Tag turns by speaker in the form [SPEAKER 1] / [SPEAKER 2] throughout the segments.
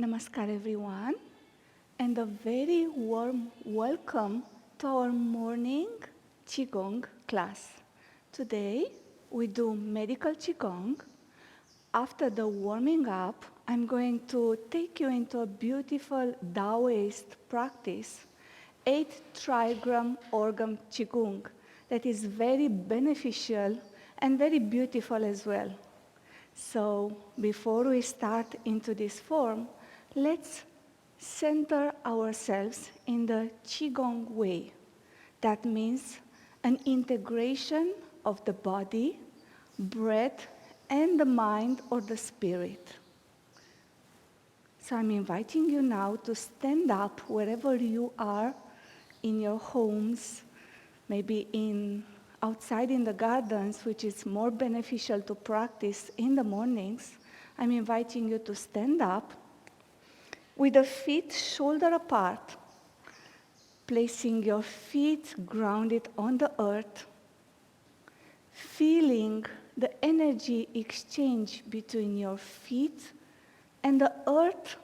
[SPEAKER 1] Namaskar everyone, and a very warm welcome to our morning Qigong class. Today we do medical Qigong. After the warming up, I'm going to take you into a beautiful Taoist practice, 8 trigram organ Qigong, that is very beneficial and very beautiful as well. So before we start into this form, let's center ourselves in the Qigong way. That means an integration of the body, breath, and the mind or the spirit. So I'm inviting you now to stand up wherever you are in your homes, maybe outside in the gardens, which is more beneficial to practice in the mornings. I'm inviting you to stand up with the feet shoulder apart, placing your feet grounded on the earth, feeling the energy exchange between your feet and the earth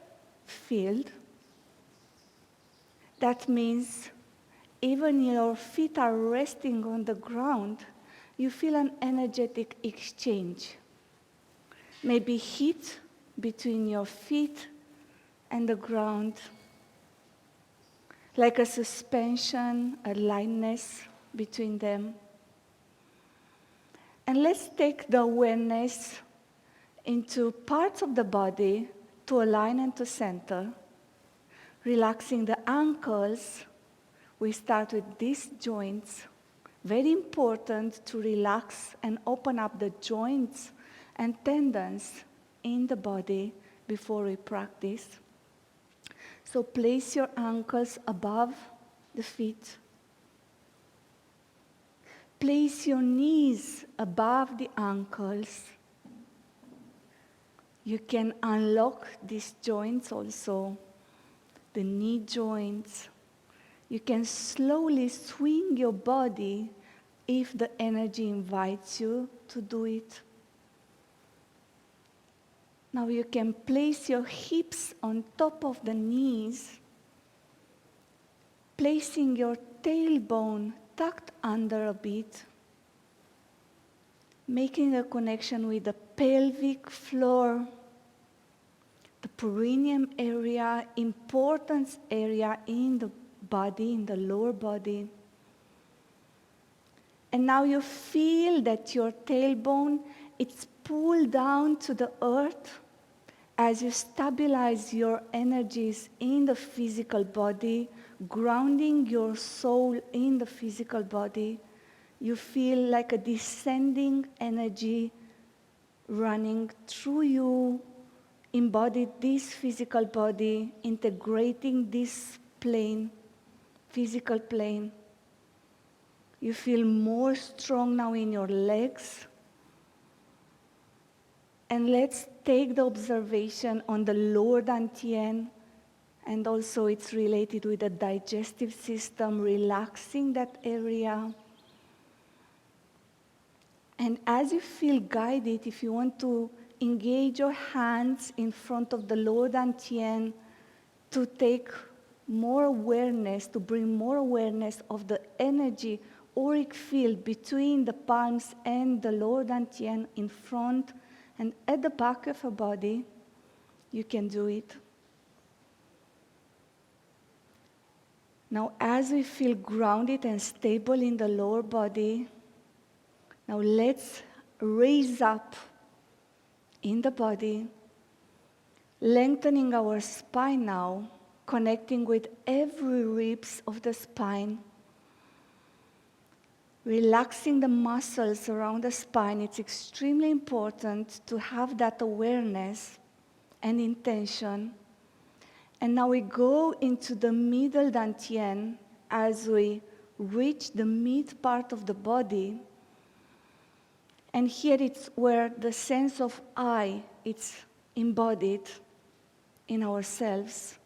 [SPEAKER 1] field. That means even your feet are resting on the ground, you feel an energetic exchange. Maybe heat between your feet and the ground, like a suspension, a lightness between them. And let's take the awareness into parts of the body to align and to center, relaxing the ankles. We start with these joints. Very important to relax and open up the joints and tendons in the body before we practice. So place your ankles above the feet. Place your knees above the ankles. You can unlock these joints also, the knee joints. You can slowly swing your body if the energy invites you to do it. Now you can place your hips on top of the knees, placing your tailbone tucked under a bit, making a connection with the pelvic floor, the perineum area, important area in the body, in the lower body. And now you feel that your tailbone, it's pulled down to the earth as you stabilize your energies in the physical body, grounding your soul in the physical body. You feel like a descending energy running through you, embodied this physical body, integrating this plane, physical plane. You feel more strong now in your legs. And let's take the observation on the lower dantian, and also it's related with the digestive system, relaxing that area. And as you feel guided, if you want to engage your hands in front of the lower dantian to take more awareness, to bring more awareness of the energy, auric field between the palms and the lower dantian in front and at the back of your body, you can do it. Now, as we feel grounded and stable in the lower body, now let's raise up in the body, lengthening our spine now, connecting with every ribs of the spine, relaxing the muscles around the spine. It's extremely important to have that awareness and intention. And now we go into the middle dantian as we reach the mid part of the body. And here it's where the sense of I, it's embodied in ourselves.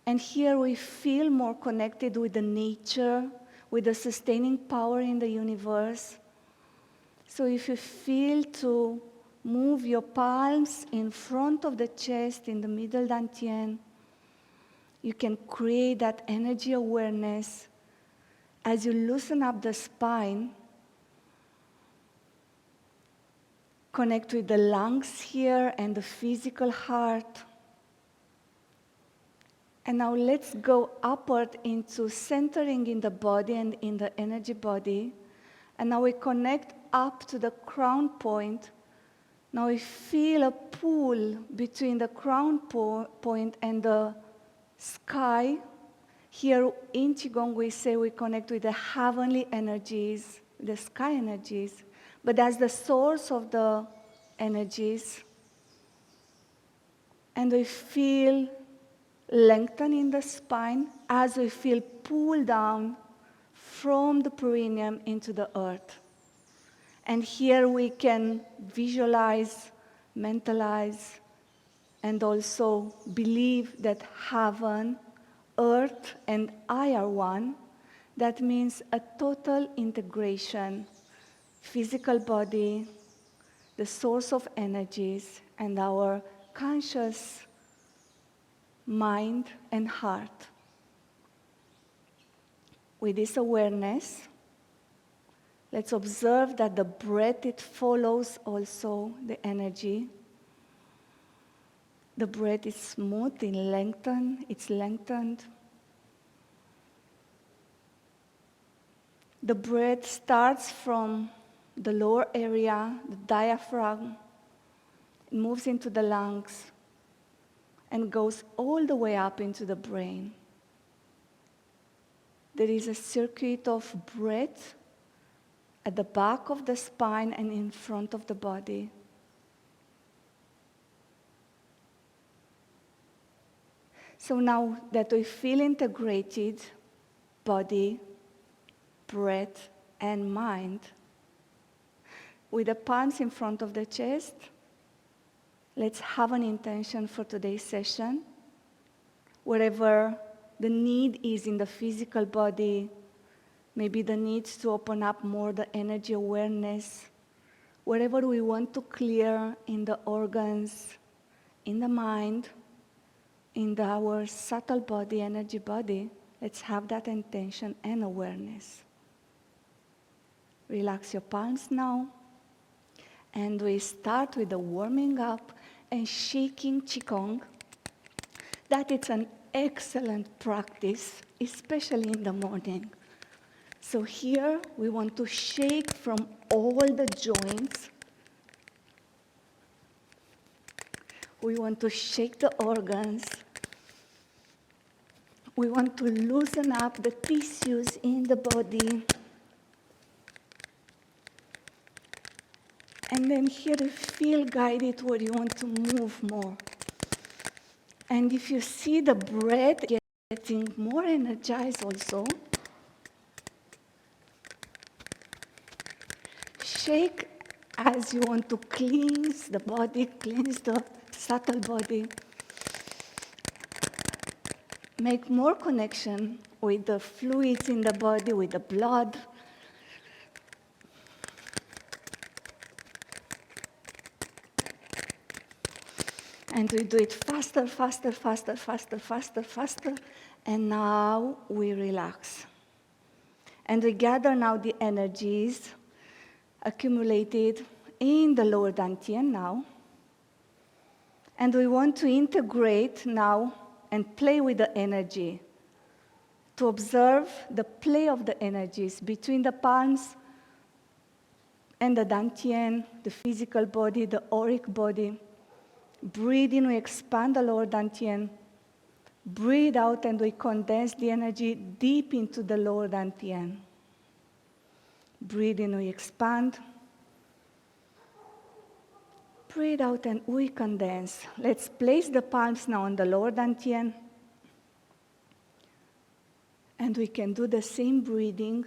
[SPEAKER 1] And here we feel more connected with the nature, with the sustaining power in the universe. So if you feel to Move your palms in front of the chest, in the middle dantian. You can create that energy awareness as you loosen up the spine. Connect with the lungs here and the physical heart. And now let's go upward into centering in the body and in the energy body. And now we connect up to the crown point. Now we feel a pull between the crown point and the sky. Here in Qigong we say we connect with the heavenly energies, the sky energies, but as the source of the energies. And we feel lengthen in the spine as we feel pull down from the perineum into the earth. And here we can visualize, mentalize, and also believe that heaven, earth, and I are one. That means a total integration. Physical body, the source of energies, and our conscious mind and heart. With this awareness, let's observe that the breath, it follows also the energy. The breath is smooth, it's lengthened. The breath starts from the lower area, the diaphragm, it moves into the lungs, and goes all the way up into the brain. There is a circuit of breath at the back of the spine and in front of the body. So now that we feel integrated, body, breath, and mind, with the palms in front of the chest, let's have an intention for today's session. Wherever the need is in the physical body, maybe the need to open up more the energy awareness, wherever we want to clear in the organs, in the mind, in our subtle body, energy body, let's have that intention and awareness. Relax your palms now. And we start with the warming up and shaking Qigong. That is an excellent practice, especially in the morning. So here we want to shake from all the joints. We want to shake the organs. We want to loosen up the tissues in the body. And then here you feel guided where you want to move more. And if you see the breath getting more energized also, shake as you want to cleanse the body, cleanse the subtle body. Make more connection with the fluids in the body, with the blood. And we do it faster, faster, faster, faster, faster, faster. And now we relax. And we gather now the energies accumulated in the lower dantian now. And we want to integrate now and play with the energy, to observe the play of the energies between the palms and the dantian, the physical body, the auric body. Breathe in, we expand the lower dantian. Breathe out, and we condense the energy deep into the lower dantian. Breathe in, we expand. Breathe out, and we condense. Let's place the palms now on the lower dantian. And we can do the same breathing.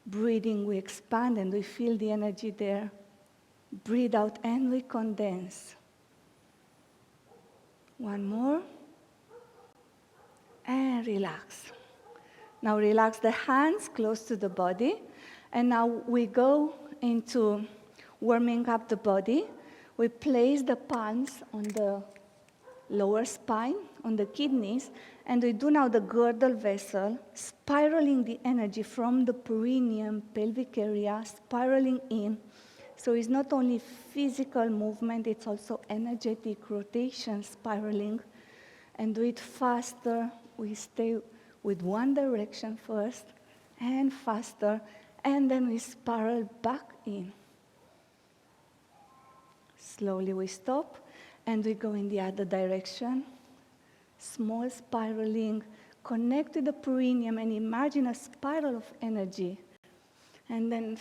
[SPEAKER 1] Breathing, we expand, and we feel the energy there. Breathe out, and we condense. One more. And relax. Now relax the hands close to the body. And now we go into warming up the body. We place the palms on the lower spine, on the kidneys, and we do now the girdle vessel, spiraling the energy from the perineum, pelvic area, spiraling in. So it's not only physical movement, it's also energetic rotation, spiraling. And do it faster. We stay with one direction first, and faster, and then we spiral back in. Slowly we stop, and we go in the other direction. Small spiraling, connect to the perineum, and imagine a spiral of energy. And then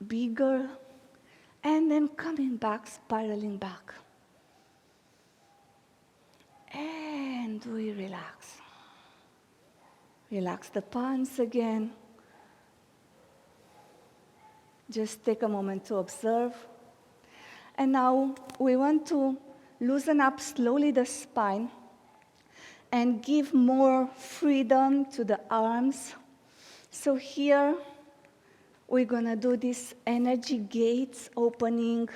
[SPEAKER 1] bigger, and then coming back, spiraling back. And we relax. Relax the palms again. Just take a moment to observe. And now we want to loosen up slowly the spine and give more freedom to the arms. So here we're going to do this energy gates opening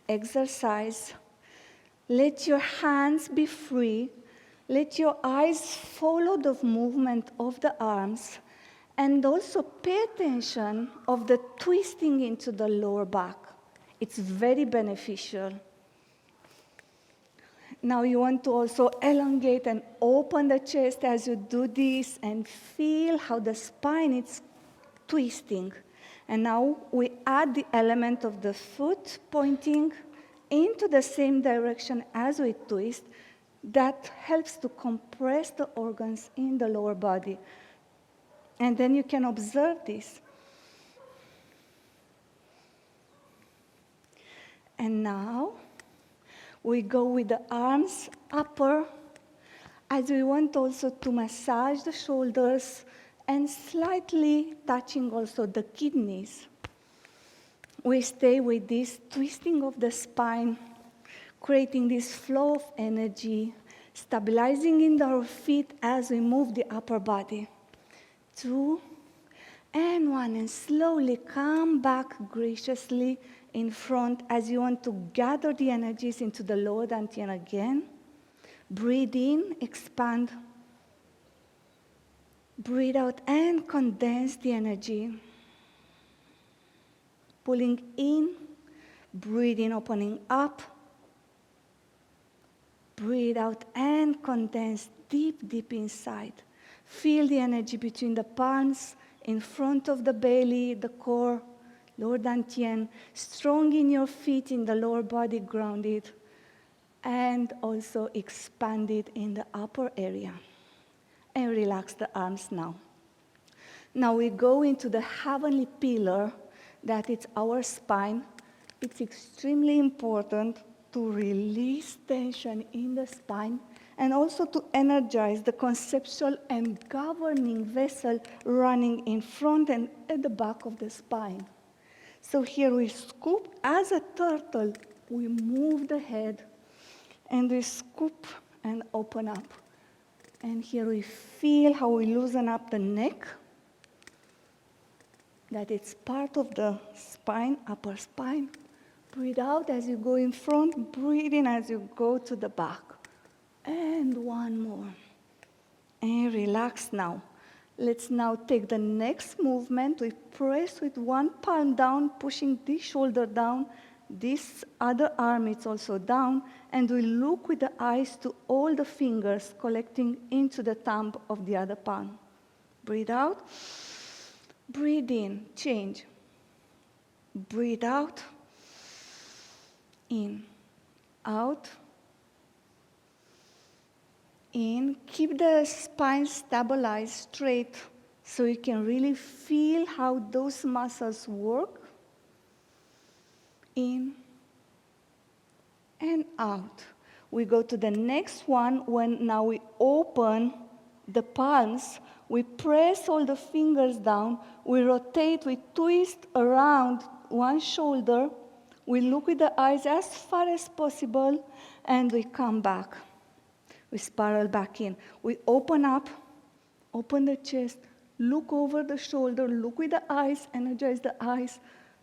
[SPEAKER 1] exercise. Let your hands be free. Let your eyes follow the movement of the arms, and also pay attention of the twisting into the lower back. It's very beneficial. Now you want to also elongate and open the chest as you do this, and feel how the spine is twisting. And now we add the element of the foot pointing into the same direction as we twist. That helps to compress the organs in the lower body. And then you can observe this. And now we go with the arms upper, as we want also to massage the shoulders and slightly touching also the kidneys. We stay with this twisting of the spine, creating this flow of energy, stabilizing in our feet as we move the upper body. 2 and 1, and slowly come back graciously in front as you want to gather the energies into the lower dantian again. Breathe in, expand. Breathe out and condense the energy. Pulling in, breathe in, opening up. Breathe out and condense deep, deep inside. Feel the energy between the palms, in front of the belly, the core, lower dantian, strong in your feet, in the lower body, grounded, and also expanded in the upper area. And relax the arms now. Now we go into the heavenly pillar, that is our spine. It's extremely important to release tension in the spine and also to energize the conceptual and governing vessel running in front and at the back of the spine. So here we scoop as a turtle. We move the head and we scoop and open up. And here we feel how we loosen up the neck, that it's part of the spine, upper spine. Breathe out as you go in front, breathe in as you go to the back. And one more. And relax now. Let's now take the next movement. We press with one palm down, pushing this shoulder down. This other arm is also down. And we look with the eyes to all the fingers collecting into the thumb of the other palm. Breathe out. Breathe in, change. Breathe out. In, out. In, keep the spine stabilized, straight, so you can really feel how those muscles work. In and out. We go to the next one when now we open the palms. We press all the fingers down. We rotate, we twist around one shoulder. We look with the eyes as far as possible, and we come back. We spiral back in. We open up, open the chest, look over the shoulder, look with the eyes, energize the eyes.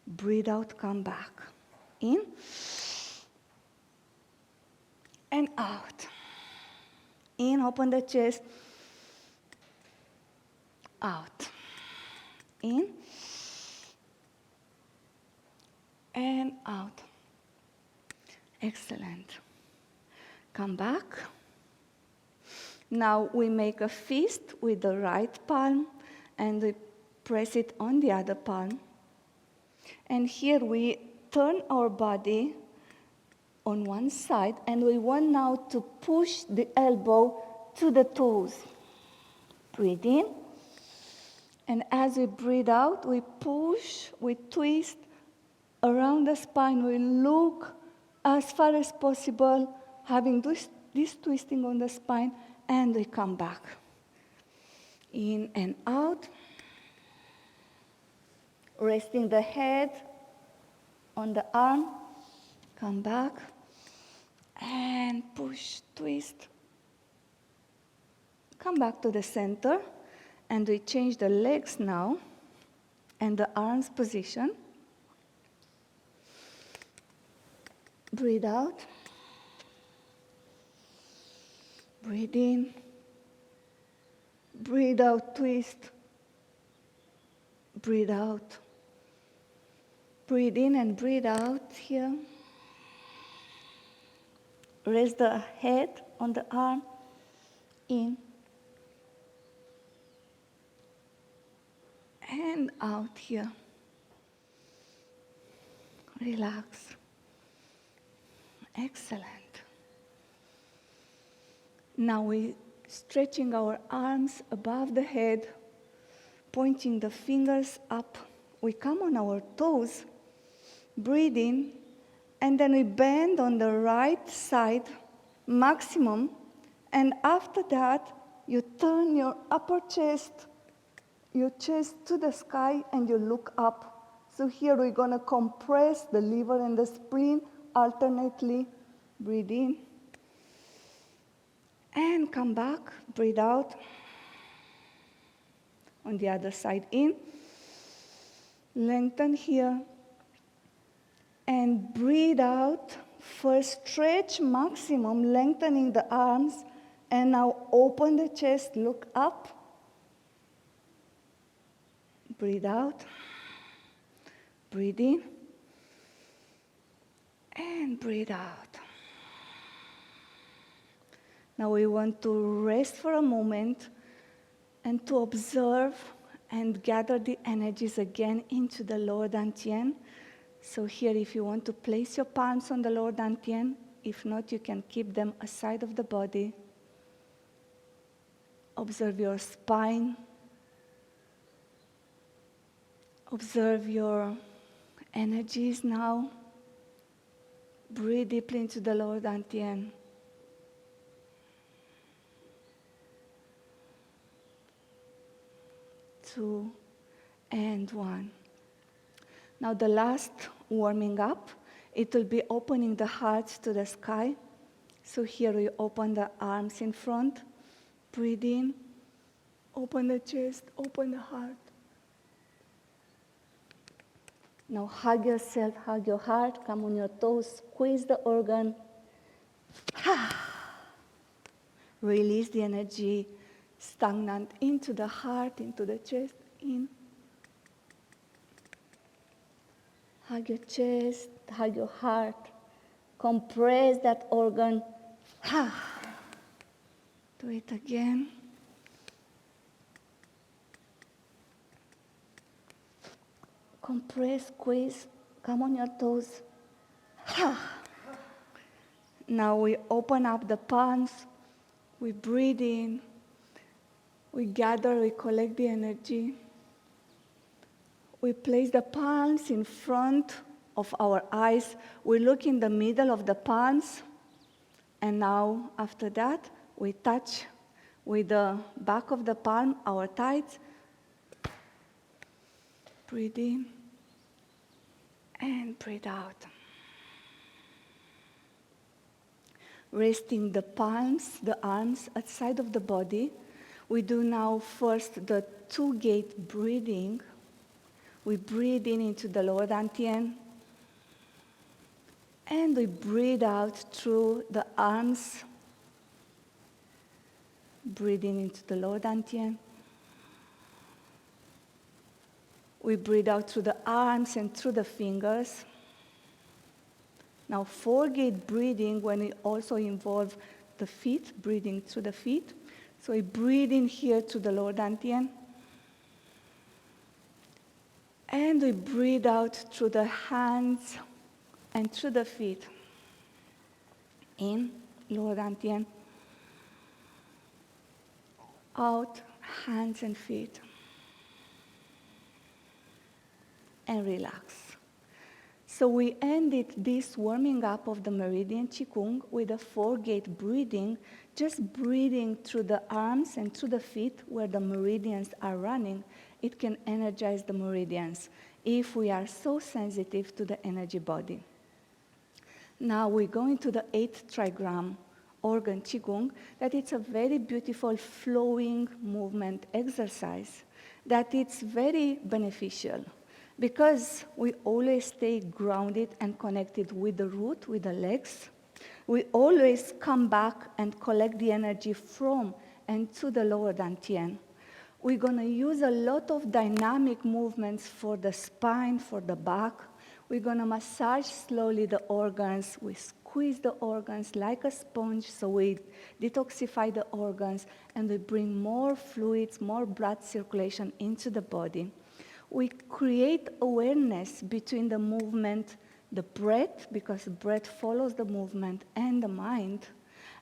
[SPEAKER 1] Breathe out, come back. In, and out. In, open the chest. Out. In and out. Excellent. Come back. Now we make a fist with the right palm and we press it on the other palm. And here we turn our body on one side and we want now to push the elbow to the toes. Breathe in. And as we breathe out, we push, we twist around the spine. We look as far as possible, having this twisting on the spine, and we come back. In and out. Resting the head on the arm. Come back. And push, twist. Come back to the center. And we change the legs now and the arms position. Breathe out. Breathe in. Breathe out, twist. Breathe out. Breathe in and breathe out here. Rest the head on the arm. In. And out here. Relax. Excellent. Now we're stretching our arms above the head, pointing the fingers up. We come on our toes, breathe in, and then we bend on the right side, maximum, and after that, you turn your upper chest, your chest to the sky, and you look up. So here we're going to compress the liver and the spleen alternately. Breathe in. And come back. Breathe out. On the other side, in. Lengthen here. And breathe out. First, stretch maximum, lengthening the arms. And now open the chest, look up. Breathe out. Breathe in. And breathe out. Now we want to rest for a moment and to observe and gather the energies again into the lower dantian. So here, if you want to place your palms on the lower dantian, if not, you can keep them aside of the body. Observe your spine. Observe your energies now. Breathe deeply into the lower dantian. 2, and 1. Now the last warming up, it will be opening the heart to the sky. So here we open the arms in front, breathe in, open the chest, open the heart. Now hug yourself, hug your heart, come on your toes, squeeze the organ. Release the energy stagnant into the heart, into the chest, in. Hug your chest, hug your heart. Compress that organ. Do it again. Compress, squeeze, come on your toes. Now we open up the palms, we breathe in, we gather, we collect the energy. We place the palms in front of our eyes. We look in the middle of the palms. And now, after that, we touch with the back of the palm our thighs. Breathe in and breathe out. Resting the palms, the arms outside of the body. We do now first the 2-gate breathing. We breathe in into the lower dantian. And we breathe out through the arms, breathing into the lower dantian. We breathe out through the arms and through the fingers. Now, four-gate breathing, when we also involve the feet, breathing through the feet. So we breathe in here to the lower dantian. And we breathe out through the hands and through the feet. In, lower dantian. Out, hands and feet. And relax. So we ended this warming up of the meridian Qigong with a four-gate breathing, just breathing through the arms and through the feet where the meridians are running. It can energize the meridians if we are so sensitive to the energy body. Now we go into the 8th trigram organ Qigong, that it's a very beautiful flowing movement exercise, that it's very beneficial. Because we always stay grounded and connected with the root, with the legs, we always come back and collect the energy from and to the lower dantian. We're going to use a lot of dynamic movements for the spine, for the back. We're going to massage slowly the organs. We squeeze the organs like a sponge, so we detoxify the organs, and we bring more fluids, more blood circulation into the body. We create awareness between the movement, the breath, because the breath follows the movement, and the mind.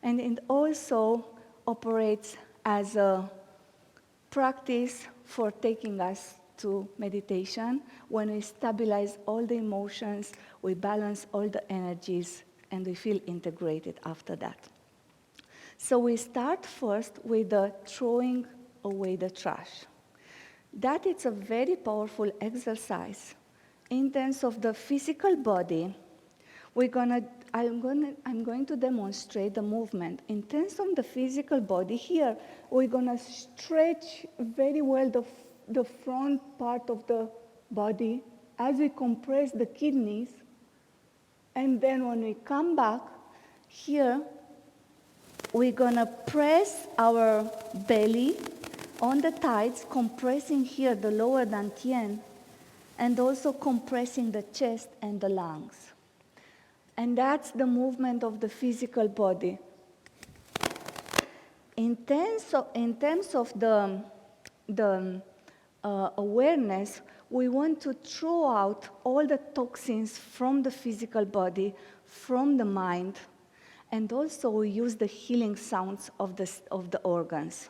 [SPEAKER 1] And it also operates as a practice for taking us to meditation. When we stabilize all the emotions, we balance all the energies, and we feel integrated after that. So we start first with the throwing away the trash. That is a very powerful exercise. In terms of the physical body, I'm going to demonstrate the movement. In terms of the physical body, here we're going to stretch very well the front part of the body as we compress the kidneys. And then when we come back, here we're going to press our belly on the thighs, compressing here the lower dantian, and also compressing the chest and the lungs. And that's the movement of the physical body. In terms of the awareness, we want to throw out all the toxins from the physical body, from the mind, and also we use the healing sounds of the organs.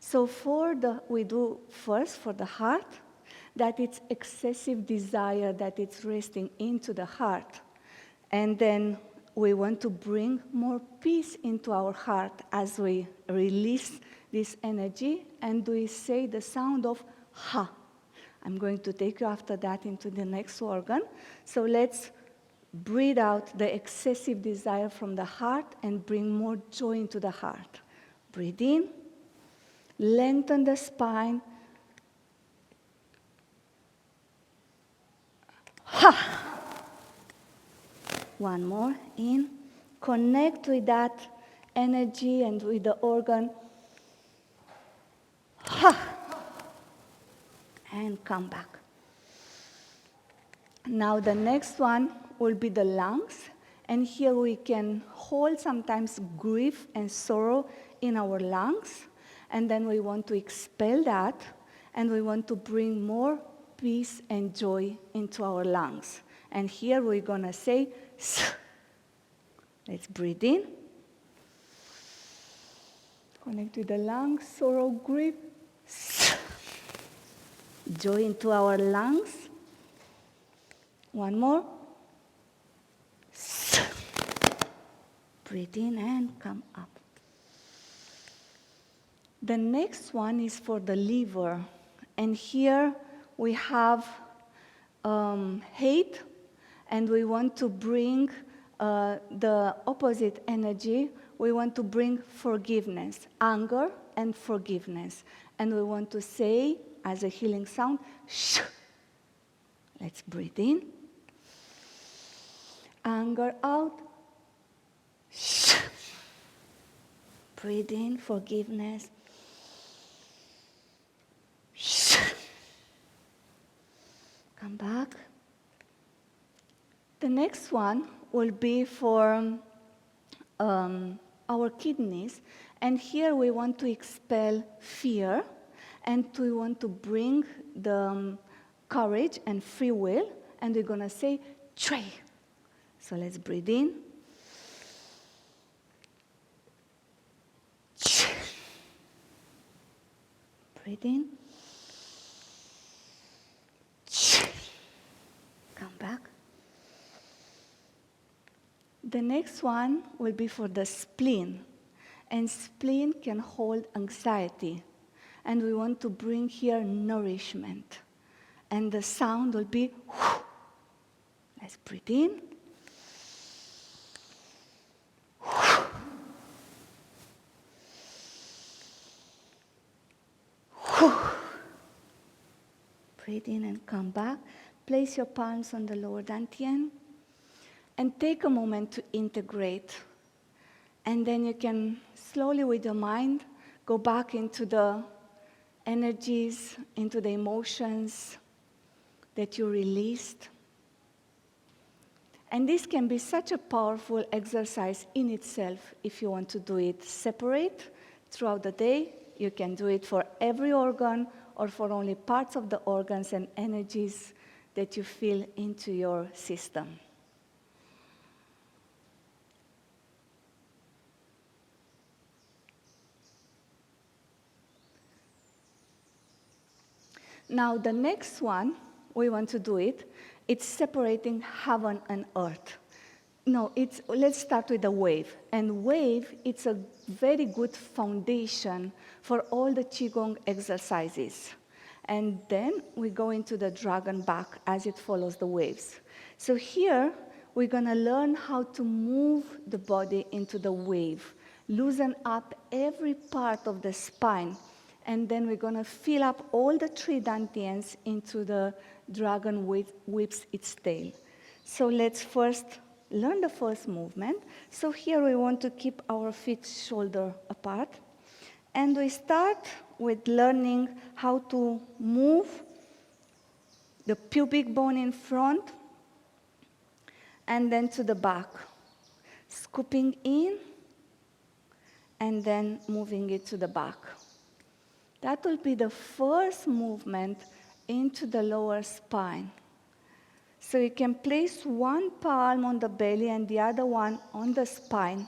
[SPEAKER 1] So we do first for the heart, that it's excessive desire, that it's resting into the heart. And then we want to bring more peace into our heart as we release this energy, and we say the sound of ha. I'm going to take you after that into the next organ. So let's breathe out the excessive desire from the heart and bring more joy into the heart. Breathe in. Lengthen the spine. Ha! One more, in. Connect with that energy and with the organ. Ha! And come back. Now the next one will be the lungs. And here we can hold sometimes grief and sorrow in our lungs. And then we want to expel that, and we want to bring more peace and joy into our lungs. And here we're going to say, let's breathe in. Connect with the lungs, sorrow, grief. Joy into our lungs. One more. Breathe in and come up. The next one is for the liver. And here we have hate, and we want to bring the opposite energy. We want to bring forgiveness, anger and forgiveness. And we want to say, as a healing sound, shh. Let's breathe in. Anger out. Breathe in, forgiveness. Come back. The next one will be for our kidneys. And here we want to expel fear, and we want to bring the courage and free will, and we're going to say, Trey. So let's breathe in. Breathe in. Come back. The next one will be for the spleen. And spleen can hold anxiety. And we want to bring here nourishment. And the sound will be, whoo. Let's breathe in. Whoo. Whoo. Breathe in and come back. Place your palms on the lower dantian. And take a moment to integrate. And then you can slowly with your mind go back into the energies, into the emotions that you released. And this can be such a powerful exercise in itself if you want to do it separate throughout the day. You can do it for every organ or for only parts of the organs and energies that you feel into your system. Now, the next one, we want to do it, it's separating heaven and earth. No, let's start with the wave. And wave, it's a very good foundation for all the Qigong exercises. And then we go into the dragon back as it follows the waves. So here, we're going to learn how to move the body into the wave, loosen up every part of the spine. And then we're going to fill up all the three dantians into the dragon whips its tail. So let's first learn the first movement. So here we want to keep our feet shoulder apart. And we start with learning how to move the pubic bone in front and then to the back. Scooping in and then moving it to the back. That will be the first movement into the lower spine. So you can place one palm on the belly and the other one on the spine.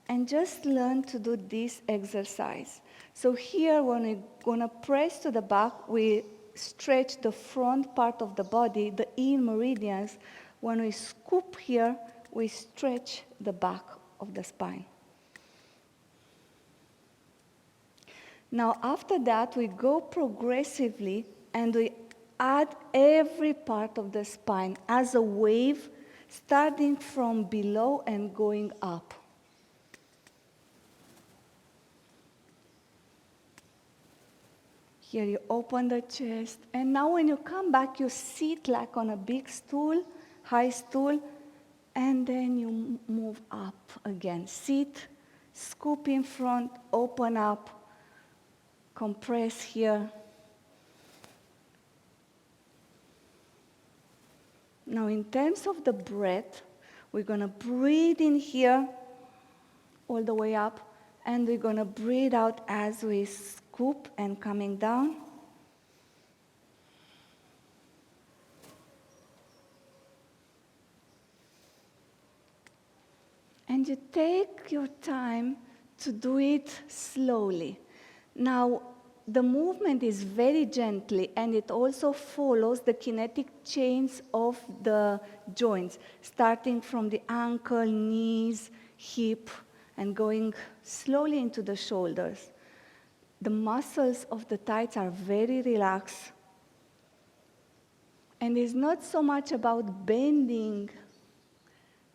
[SPEAKER 1] And just learn to do this exercise. So here, when we're going to press to the back, we stretch the front part of the body, the in meridians. When we scoop here, we stretch the back of the spine. Now, after that, we go progressively and we add every part of the spine as a wave, starting from below and going up. Here you open the chest, and now when you come back, you sit like on a big stool, high stool, and then you move up again. Sit, scoop in front, open up. Compress here. Now, in terms of the breath, we're going to breathe in here all the way up, and we're going to breathe out as we scoop and coming down. And you take your time to do it slowly. Now, the movement is very gently, and it also follows the kinetic chains of the joints, starting from the ankle, knees, hip, and going slowly into the shoulders. The muscles of the thighs are very relaxed. And it's not so much about bending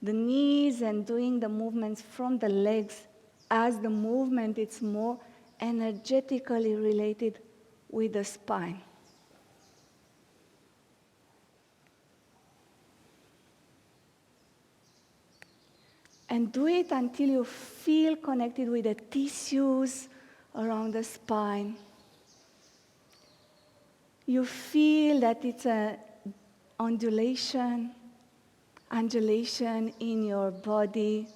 [SPEAKER 1] the knees and doing the movements from the legs as the movement, it's more energetically related with the spine. And do it until you feel connected with the tissues around the spine. You feel that it's an undulation in your body.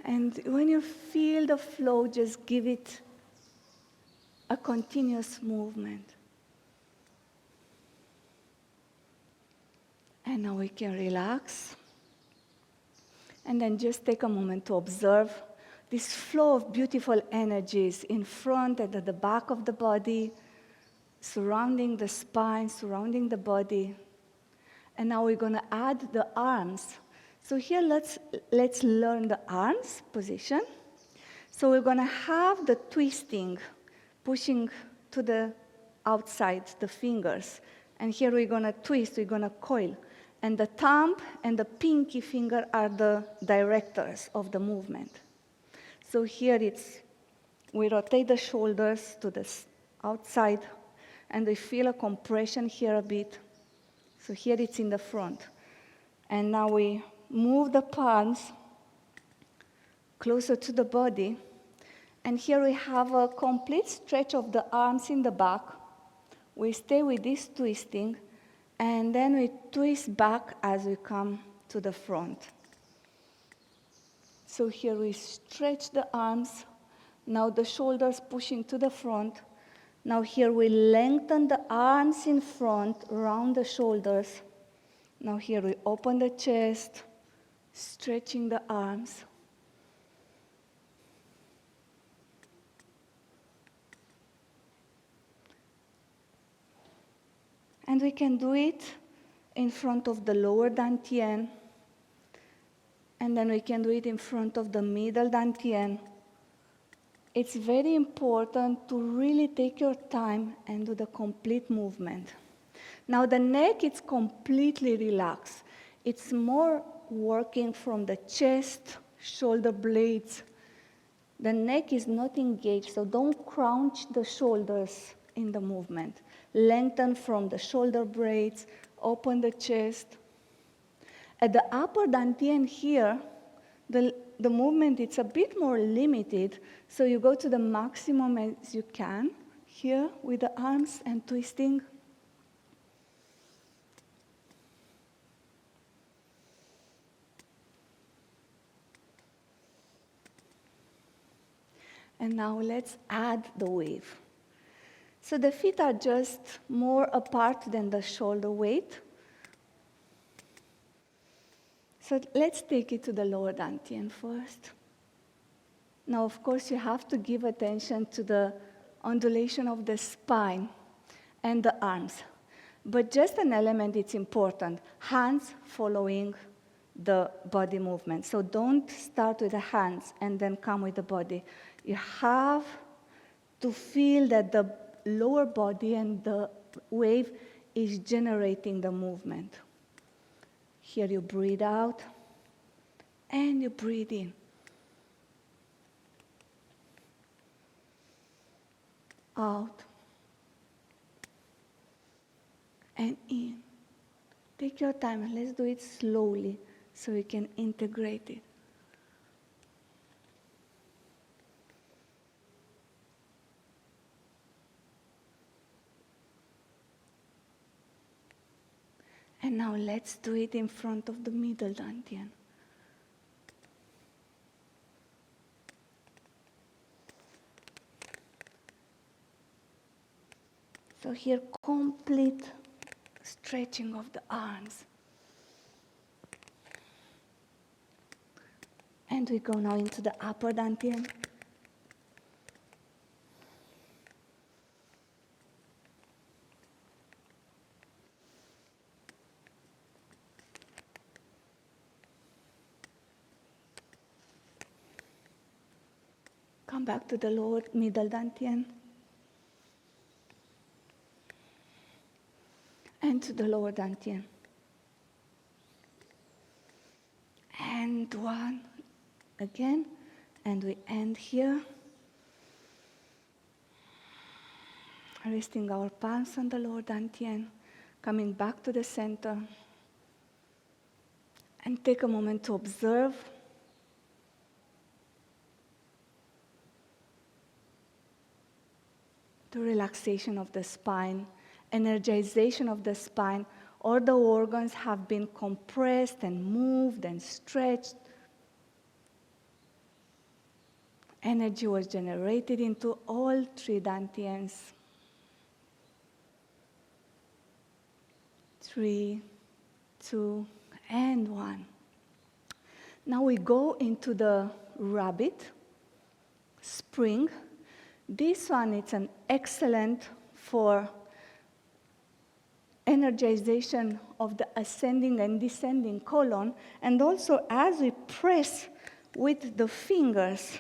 [SPEAKER 1] And when you feel the flow, just give it a continuous movement. And now we can relax. And then just take a moment to observe this flow of beautiful energies in front and at the back of the body, surrounding the spine, surrounding the body. And now we're going to add the arms. So here let's learn the arms position. So we're going to have the twisting, pushing to the outside, the fingers. And here we're going to twist, we're going to coil. And the thumb and the pinky finger are the directors of the movement. So here we rotate the shoulders to the outside, and we feel a compression here a bit. So here it's in the front. And now we move the palms closer to the body. And here we have a complete stretch of the arms in the back. We stay with this twisting, and then we twist back as we come to the front. So here we stretch the arms. Now the shoulders pushing to the front. Now here we lengthen the arms in front, around the shoulders. Now here we open the chest, stretching the arms. And we can do it in front of the lower dantian, and then we can do it in front of the middle dantian. It's very important to really take your time and do the complete movement. Now the neck is completely relaxed. It's more working from the chest, shoulder blades. The neck is not engaged, so don't crunch the shoulders in the movement. Lengthen from the shoulder blades, open the chest. At the upper dantian here, the movement is a bit more limited, so you go to the maximum as you can here with the arms and twisting. And now let's add the wave. So the feet are just more apart than the shoulder weight. So let's take it to the lower dantian first. Now, of course, you have to give attention to the undulation of the spine and the arms. But just an element, it's important. Hands following the body movement. So don't start with the hands and then come with the body. You have to feel that the lower body and the wave is generating the movement. Here you breathe out and you breathe in. Out and in. Take your time and let's do it slowly so we can integrate it. And now let's do it in front of the middle dantian. So here, complete stretching of the arms. And we go now into the upper dantian. Come back to the lower middle dantian. And to the lower dantian. And one again. And we end here. Resting our palms on the lower dantian. coming back to the center. And take a moment to observe the relaxation of the spine, energization of the spine. All the organs have been compressed and moved and stretched. Energy was generated into all three dantians. 3, 2, and 1. Now we go into the rabbit, spring. This one is an excellent for energization of the ascending and descending colon, and also as we press with the fingers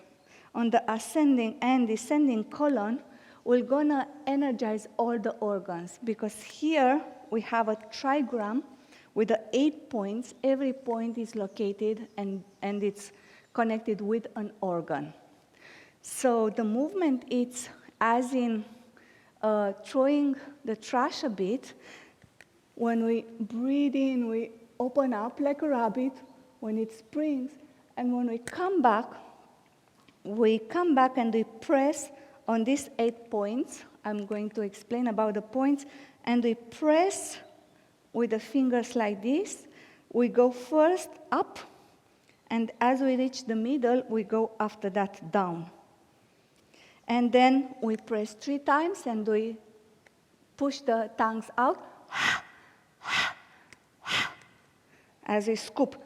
[SPEAKER 1] on the ascending and descending colon, we're gonna energize all the organs, because here we have a trigram with the 8 points. Every point is located and it's connected with an organ. So the movement is as in throwing the trash a bit. When we breathe in, we open up like a rabbit when it springs, and when we come back and we press on these 8 points. I'm going to explain about the points, and we press with the fingers like this. We go first up, and as we reach the middle, we go after that down. And then we press 3 times, and we push the tongues out as we scoop.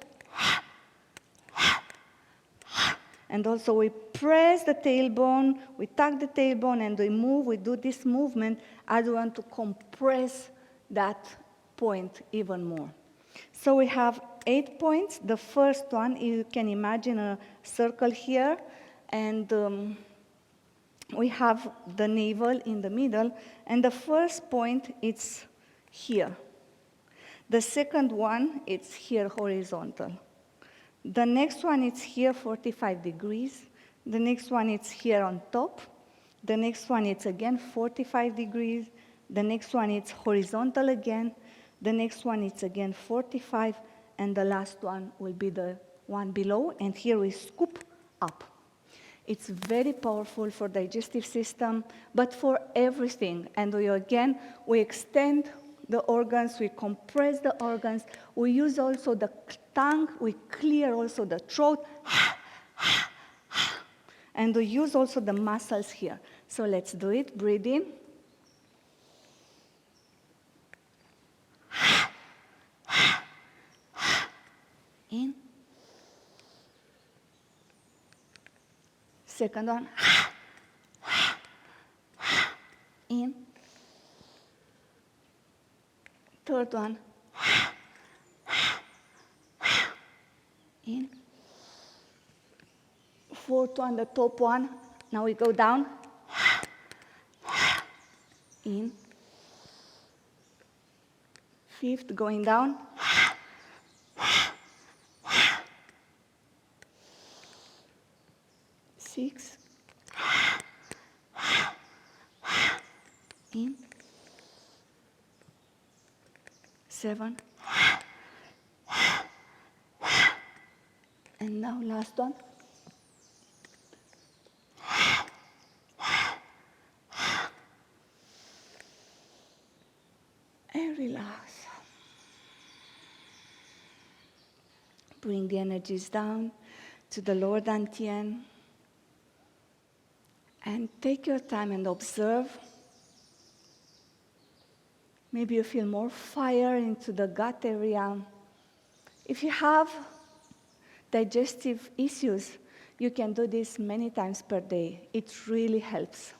[SPEAKER 1] And also we press the tailbone, we tuck the tailbone, and we move. We do this movement as we want to compress that point even more. So we have 8 points. The first one, you can imagine a circle here, and we have the navel in the middle, and the first point is here. The second one, it's here horizontal. The next one is here 45 degrees. The next one is here on top. The next one is again 45 degrees. The next one is horizontal again. The next one is again 45, and the last one will be the one below, and here we scoop up. It's very powerful for digestive system, but for everything. And we extend the organs, we compress the organs, we use also the tongue, we clear also the throat, and we use also the muscles here. So let's do it. Breathe in. In. Second one. In. Third one. In. Fourth one, the top one. Now we go down. In. Fifth, going down. Six. In. 7. And now last one. And relax. Bring the energies down to the lower dantian. And take your time and observe. Maybe you feel more fire into the gut area. If you have digestive issues, you can do this many times per day. It really helps.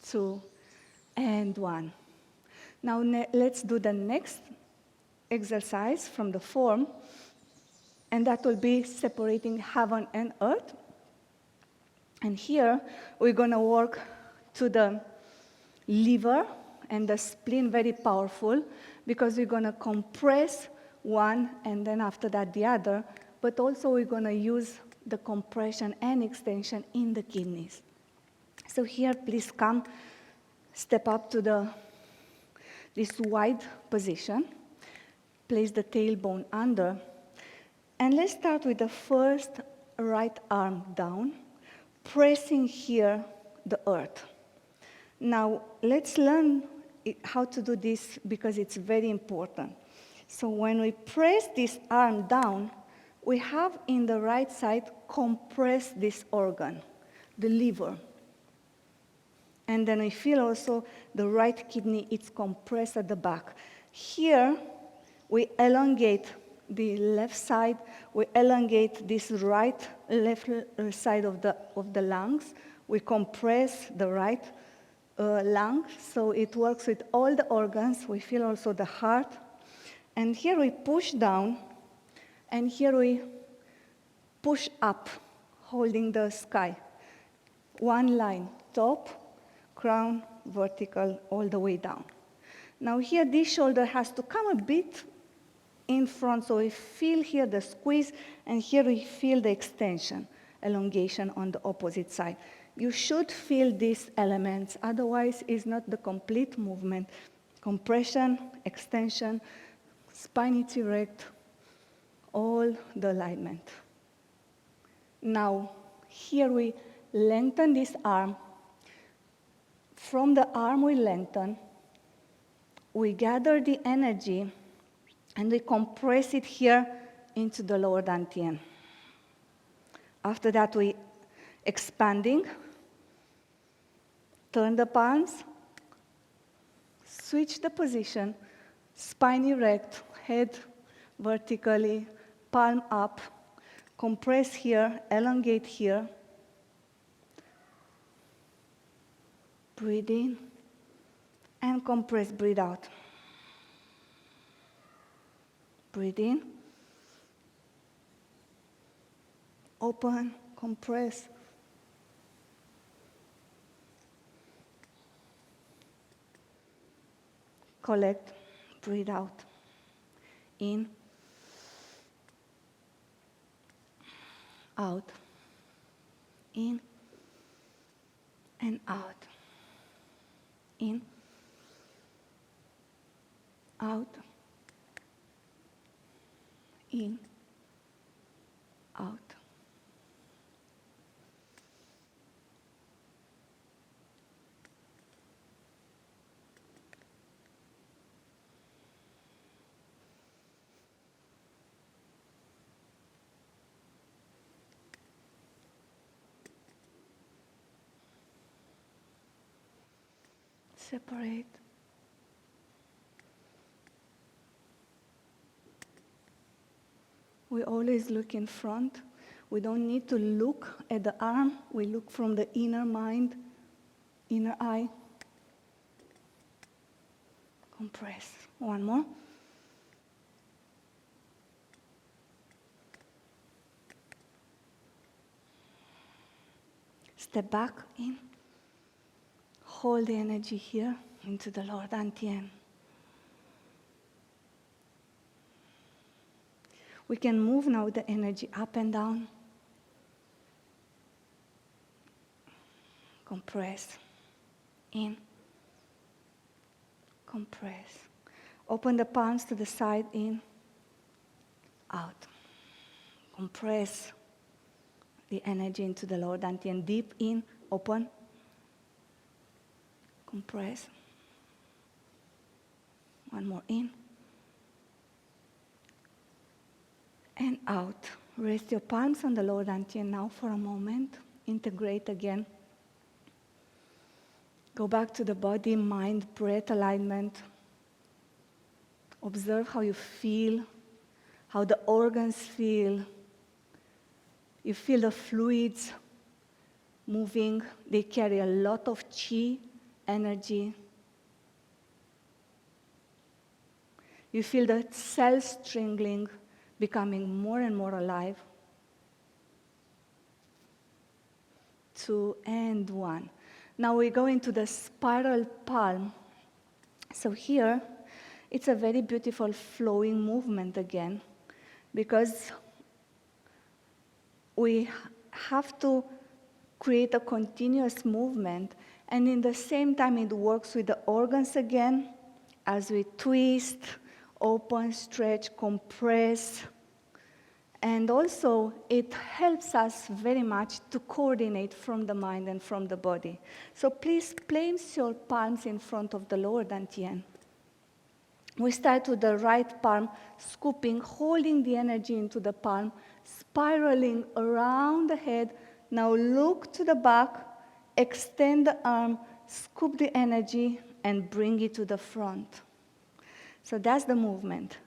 [SPEAKER 1] Two, and 1. Now let's do the next exercise from the form, and that will be separating heaven and earth. And here, we're going to work to the liver and the spleen, very powerful, because we're going to compress one and then after that the other, but also we're going to use the compression and extension in the kidneys. So here, please come, step up to this wide position. Place the tailbone under. And let's start with the first right arm down, pressing here the earth. Now, let's learn how to do this because it's very important. So when we press this arm down, we have in the right side compress this organ, the liver. And then we feel also the right kidney, it's compressed at the back. Here, we elongate the left side, we elongate this left side of the lungs. We compress the right lung, so it works with all the organs. We feel also the heart. And here we push down, and here we push up, holding the sky. One line, top, crown, vertical, all the way down. Now here, this shoulder has to come a bit in front, so we feel here the squeeze, and here we feel the extension, elongation on the opposite side. You should feel these elements, otherwise it's not the complete movement. Compression, extension, spine is erect, all the alignment. Now, here we lengthen this arm. From the arm we lengthen, we gather the energy, and we compress it here into the lower dantian. After that, we expanding, turn the palms, switch the position, spine erect, head vertically, palm up, compress here, elongate here. Breathe in, and compress, breathe out. Breathe in, open, compress. Collect, breathe out. In, out, in, and out. In, out, in, out. Separate. We always look in front. We don't need to look at the arm. We look from the inner mind, inner eye. Compress. One more. Step back in. Hold the energy here into the lower dantian. We can move now the energy up and down. Compress. In. Compress. Open the palms to the side, in. Out. Compress the energy into the lower dantian. Deep in, open. Compress. One more in. And out. Rest your palms on the lower dantian now for a moment. Integrate again. Go back to the body, mind, breath alignment. Observe how you feel, how the organs feel. You feel the fluids moving. They carry a lot of qi, energy. You feel the cells tingling, becoming more and more alive. 2 and 1. Now we go into the spiral palm. So here, it's a very beautiful flowing movement again, because we have to create a continuous movement, and in the same time it works with the organs again as we twist, open, stretch, compress. And also, it helps us very much to coordinate from the mind and from the body. So please place your palms in front of the lower dantian. We start with the right palm, scooping, holding the energy into the palm, spiraling around the head. Now look to the back, extend the arm, scoop the energy, and bring it to the front. So that's the movement.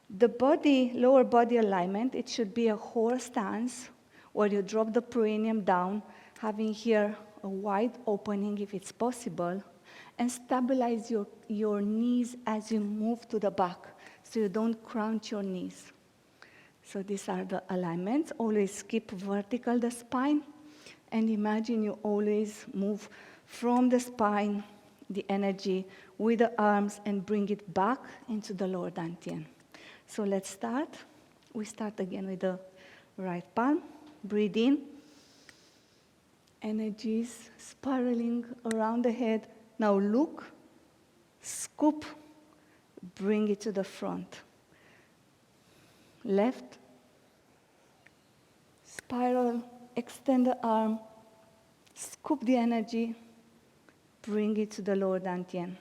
[SPEAKER 1] The body, lower body alignment, it should be a horse stance where you drop the perineum down, having here a wide opening if it's possible, and stabilize your knees as you move to the back so you don't crunch your knees. So these are the alignments. Always keep vertical the spine, and imagine you always move from the spine, the energy with the arms, and bring it back into the lower dantian. So let's start. We start again with the right palm. Breathe in. Energies spiraling around the head. Now look, scoop, bring it to the front. Left, spiral, extend the arm, scoop the energy, bring it to the lower dantian.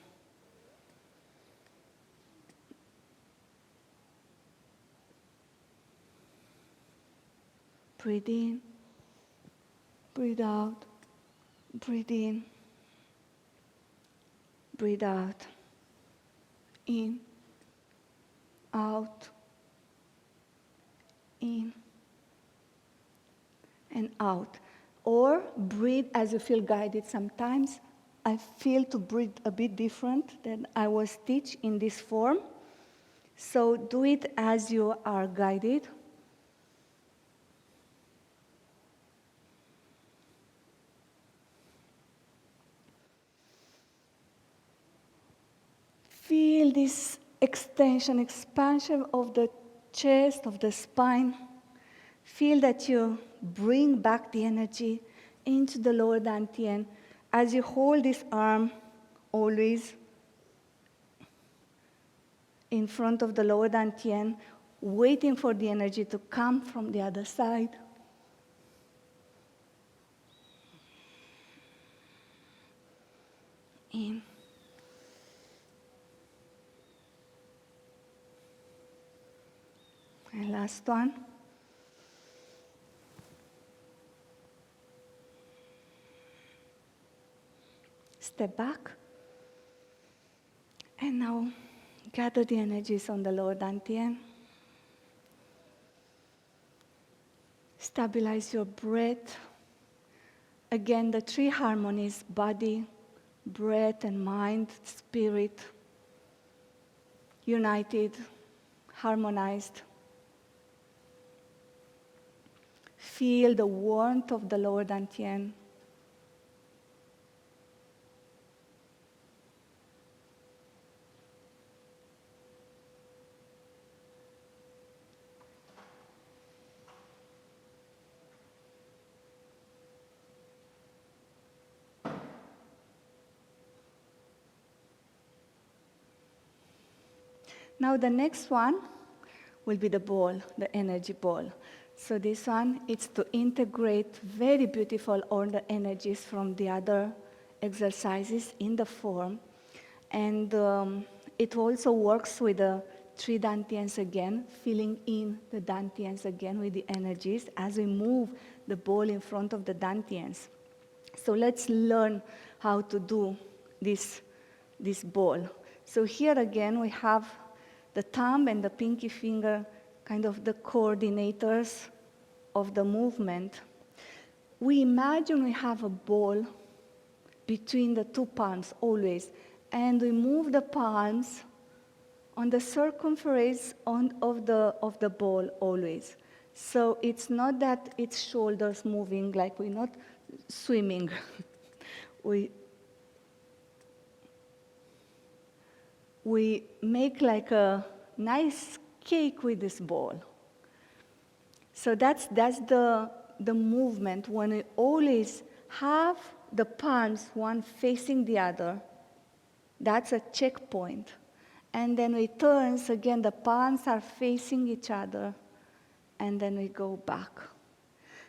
[SPEAKER 1] Breathe in, breathe out, breathe in, breathe out, in, out, in, and out. Or breathe as you feel guided. Sometimes I feel to breathe a bit different than I was taught in this form. So do it as you are guided. Feel this extension, expansion of the chest, of the spine. Feel that you bring back the energy into the lower dantian as you hold this arm always in front of the lower dantian, waiting for the energy to come from the other side. In. And last one. Step back. And now gather the energies on the lower dantian. Stabilize your breath. Again, the three harmonies: body, breath, and mind, spirit, united, harmonized. Feel the warmth of the lower dantian. Now the next one will be the ball, the energy ball. So this one, it's to integrate very beautiful all the energies from the other exercises in the form. And it also works with the three dantians again, filling in the dantians again with the energies as we move the ball in front of the dantians. So let's learn how to do this ball. So here again we have the thumb and the pinky finger, kind of the coordinators of the movement. We imagine we have a ball between the two palms always, and we move the palms on the circumference of the ball always. So it's not that it's shoulders moving, like we're not swimming. We make like a nice cake with this ball. So that's the movement when we always have the palms one facing the other. That's a checkpoint. And then we turn, so again, the palms are facing each other, and then we go back.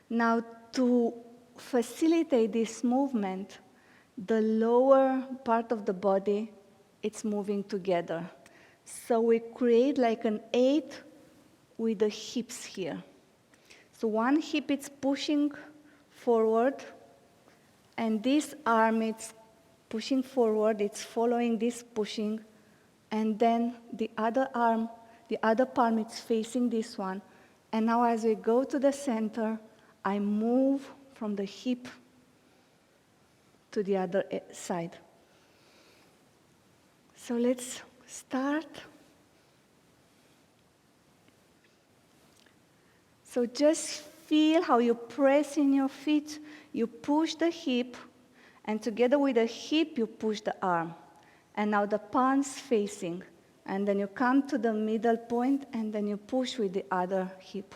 [SPEAKER 1] Now, to facilitate this movement, the lower part of the body, it's moving together. So we create like an 8 with the hips here. So one hip is pushing forward, and this arm is pushing forward, it's following this pushing, and then the other arm, the other palm is facing this one. And now as we go to the center, I move from the hip to the other side. So let's start. So just feel how you press in your feet, you push the hip, and together with the hip, you push the arm. And now the palms facing. And then you come to the middle point, and then you push with the other hip.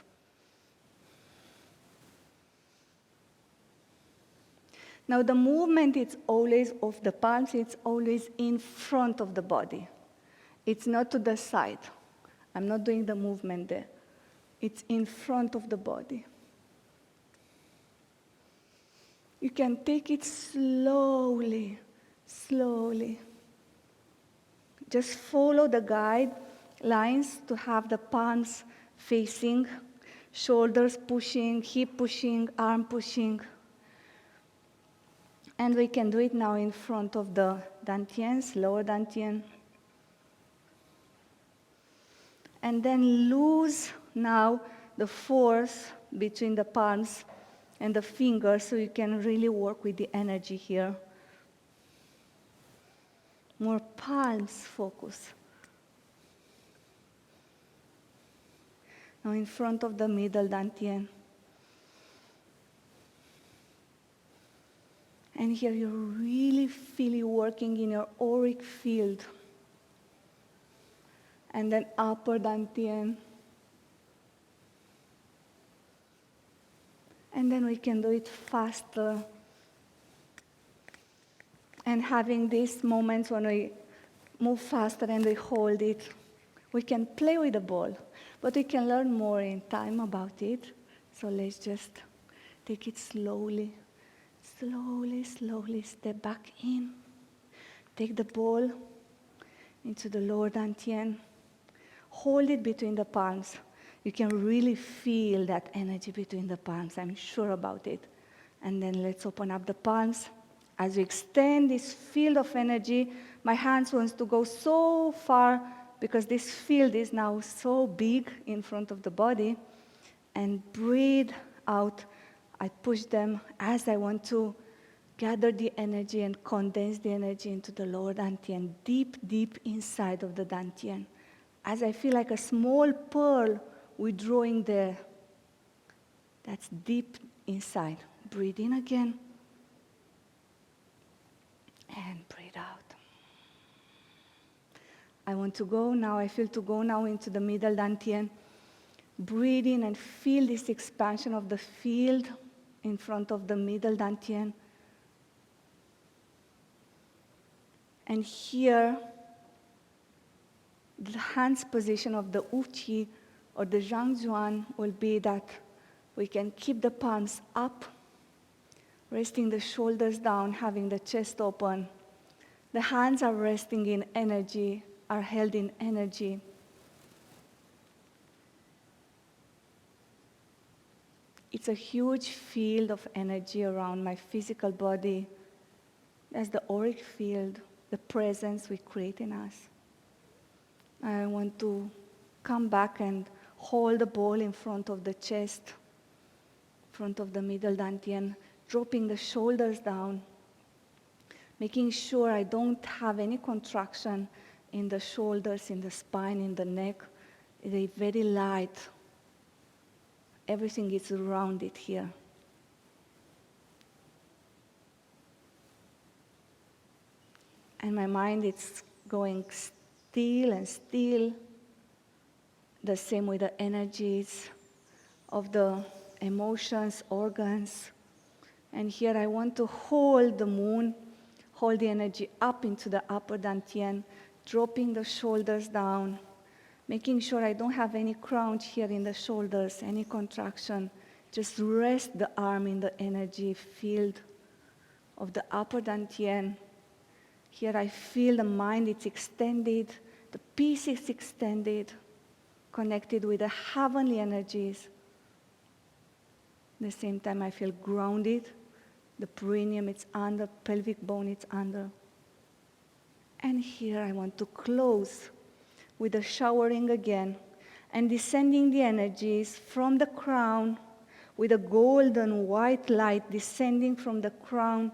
[SPEAKER 1] Now the movement is always of the palms, it's always in front of the body. It's not to the side. I'm not doing the movement there. It's in front of the body. You can take it slowly, slowly. Just follow the guidelines to have the palms facing, shoulders pushing, hip pushing, arm pushing. And we can do it now in front of the dantians, lower dantian. And then lose now the force between the palms and the fingers so you can really work with the energy here. More palms focus. Now in front of the middle dantian. And here you really feel you working in your auric field. And then upper dantian. And then we can do it faster. And having these moments when we move faster and we hold it, we can play with the ball, but we can learn more in time about it. So let's just take it slowly, slowly, slowly, step back in. Take the ball into the lower dantian. Hold it between the palms. You can really feel that energy between the palms. I'm sure about it. And then let's open up the palms. As we extend this field of energy, my hands want to go so far because this field is now so big in front of the body. And breathe out. I push them as I want to gather the energy and condense the energy into the lower dantian, deep, deep inside of the dantian. As I feel like a small pearl withdrawing there. That's deep inside. Breathe in again. And breathe out. I want to go now, I feel to go now into the middle dantian. Breathe in and feel this expansion of the field in front of the middle dantian. And here, the hands position of the Uchi or the Zhangzuan will be that we can keep the palms up, resting the shoulders down, having the chest open. The hands are resting in energy, are held in energy. It's a huge field of energy around my physical body. That's the auric field, the presence we create in us. I want to come back and hold the ball in front of the chest, in front of the middle dantian, dropping the shoulders down, making sure I don't have any contraction in the shoulders, in the spine, in the neck. They're very light. Everything is rounded here. And my mind is going still and still. The same with the energies of the emotions, organs. And here I want to hold the moon, hold the energy up into the upper dantian, dropping the shoulders down, making sure I don't have any crunch here in the shoulders, any contraction. Just rest the arm in the energy field of the upper dantian. Here I feel the mind is extended, the peace is extended, connected with the heavenly energies. At the same time I feel grounded, the perineum is under, pelvic bone is under. And here I want to close with the showering again and descending the energies from the crown with a golden white light descending from the crown.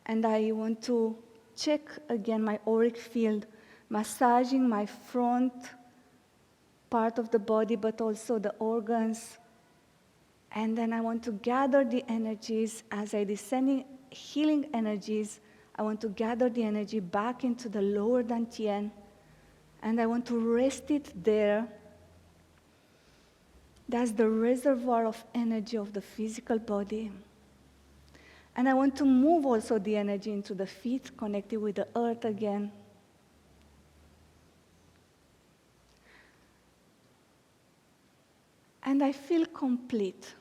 [SPEAKER 1] And I want to check again my auric field, massaging my front part of the body, but also the organs. And then I want to gather the energies as I descending healing energies. I want to gather the energy back into the lower dantian, and I want to rest it there. That's the reservoir of energy of the physical body. And I want to move also the energy into the feet, connected with the earth again. And I feel complete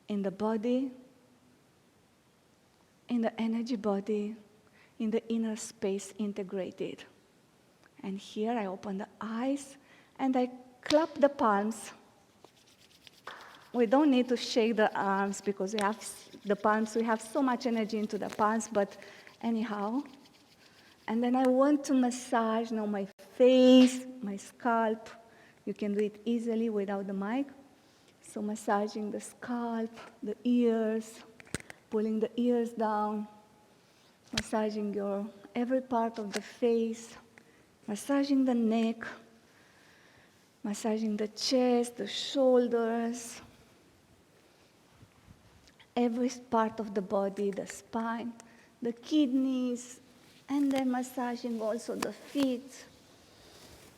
[SPEAKER 1] in the body, in the energy body, in the inner space integrated. And here I open the eyes and I clap the palms. We don't need to shake the arms because we have the palms, we have so much energy into the palms, but anyhow. And then I want to massage now my face, my scalp. You can do it easily without the mic. So massaging the scalp, the ears, pulling the ears down, massaging your every part of the face, massaging the neck, massaging the chest, the shoulders, every part of the body, the spine, the kidneys, and then massaging also the feet,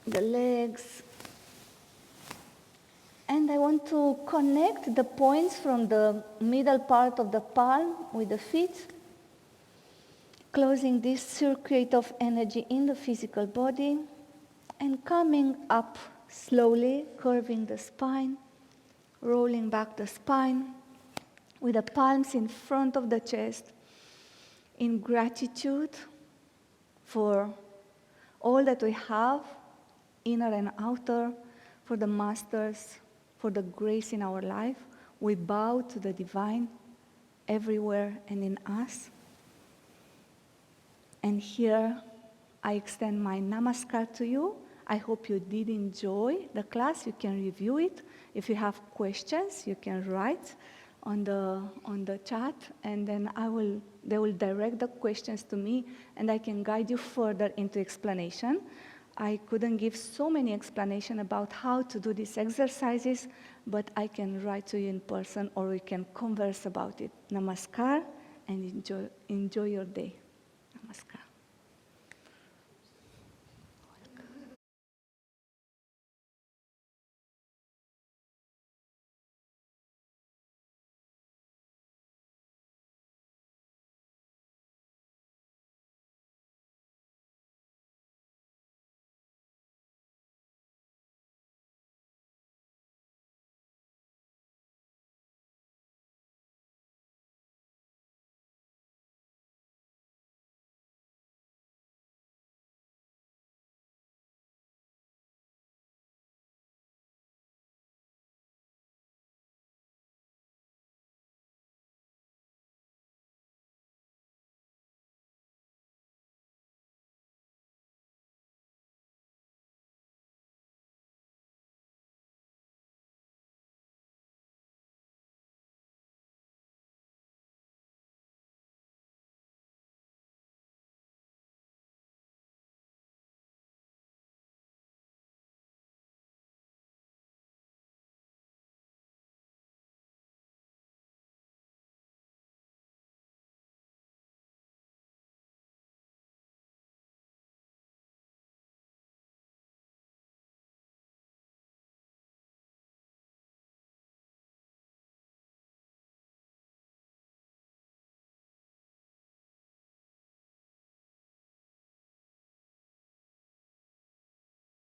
[SPEAKER 1] the legs. And I want to connect the points from the middle part of the palm with the feet, closing this circuit of energy in the physical body, and coming up slowly, curving the spine, rolling back the spine, with the palms in front of the chest, in gratitude for all that we have, inner and outer, for the masters, for the grace in our life. We bow to the divine everywhere and in us. And here I extend my namaskar to you. I hope you did enjoy the class. You can review it. If you have questions, you can write on the chat, and then they will direct the questions to me, and I can guide you further into explanation. I couldn't give so many explanations about how to do these exercises, but I can write to you in person, or we can converse about it. Namaskar, and enjoy your day. Namaskar.